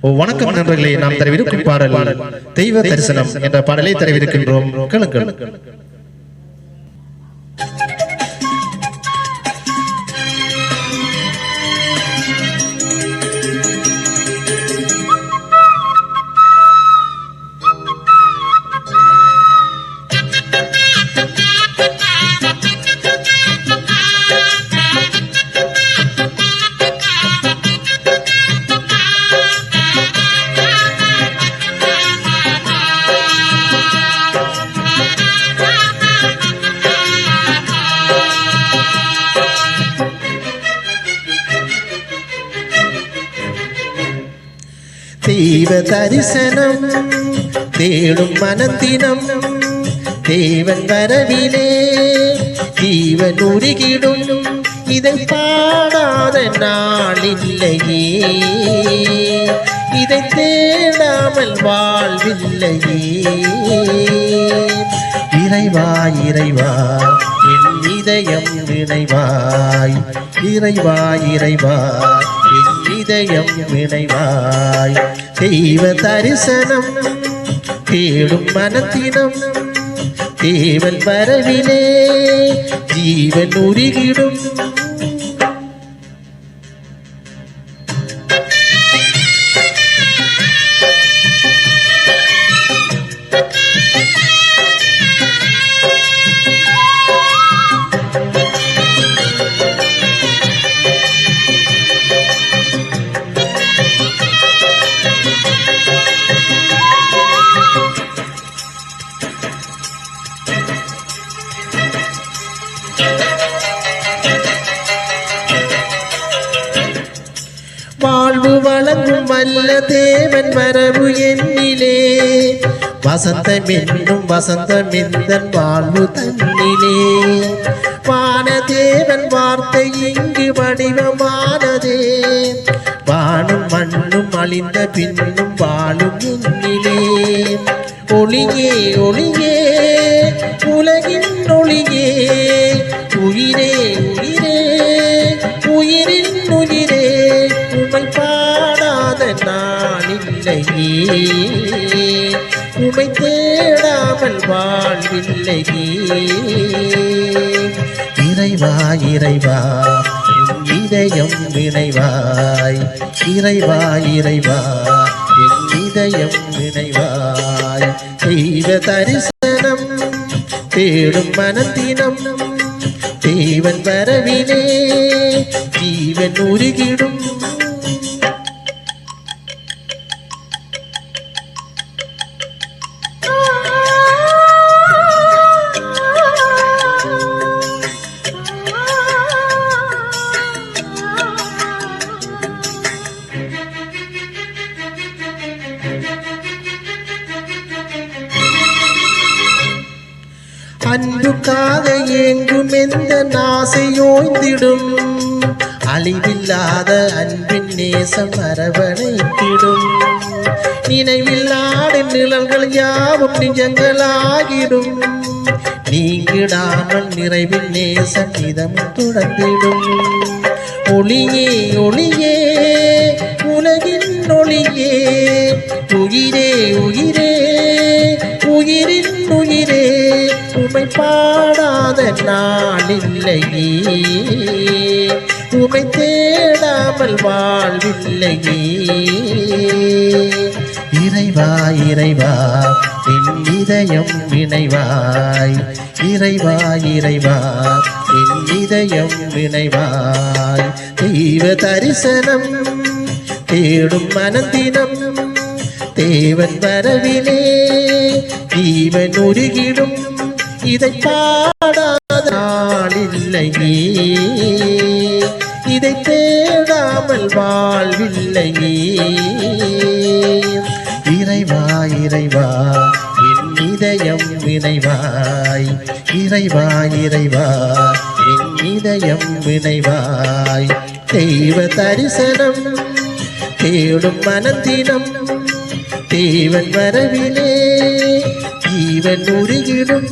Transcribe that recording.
வணக்கம் நண்பர்களே, நாம் தரவிருக்கும் பாடல் தெய்வ தரிசனம் என்ற பாடலை தரவிருக்கின்றோம். கேளுங்கள். தெய்வ தரிசனம் தேடும் மனத்தினம் தேவன் வரவிலே ஜீவன் உருகிடும். இதை பாடாத நாளில்லையே, இதை தேடாமல் வாழ்வில்லையே. இறைவா இறைவா என் இதயம் நினைவாய், இறைவா இறைவா என் இதயம் நினைவாய். தெய்வ தரிசனம் தேடும் மனத்தினம் தேவன் வரவிலே ஜீவன் உருகிடும். வாழ்வு வழங்கும் வல்ல தேவன் வரவு என்னிலே, வசந்தம் என்னும் வசந்தம் எந்தன் வாழ்வு தன்னிலே. வான தேவன் வார்த்தை இங்கு வடிவமானதே, வானும் மண்ணும் அழிந்த பின்னும் வாழும் என்னிலே. ஒளியே ஒளியே உலகின் ஒளியே, உயிரே உயிரே உயிரின் உயிரே, உமை பாடாத நாளில்லையே, உமை தேடாமல் வாழ்வில்லையே. இறைவா இறைவா என் இதயம் நினைவாய், இறைவா இறைவா என் இதயம் நினைவாய். தெய்வ தரிசனம் தேடும் மனத்தினம் தேவன் வரவிலே ஜீவன் உருகிடும். அன்புக்காக ஏங்கும் எந்த நாசையோய்ந்திடும், அழிவில்லாத அன்பின் நேசம் அரவணைத்திடும். நினைவில்லாத நிழல்கள் யாவும் நிஜங்களாகிடும், நீங்கிடாமல் நிறைவில் நேசம் இதம் தொடர்ந்திடும். ஒளியே ஒளியே உலகின் ஒளியே, உயிரே உயிரே உயிரின் உயிரே, உமை பாடாத நாளில்லையே, உமை தேடாமல் வாழ்வில்லையே. இறைவா இறைவா என் இதயம் நினைவாய், இறைவா இறைவா என் இதயம் நினைவாய். தெய்வ தரிசனம் தேடும் மனத்தினம் தேவன் வரவிலே ஜீவன் உருகிடும். இதை பாடாத நாளில்லையே, இதை தேடாமல் வாழ்வில்லையே. இறைவா இறைவா என் இதயம் நினைவாய், இறைவா இறைவா என் இதயம் நினைவாய். தெய்வ தரிசனம் தேடும் மனத்தினம் தேவன் வரவிலே ஜீவன் உருகிடும்.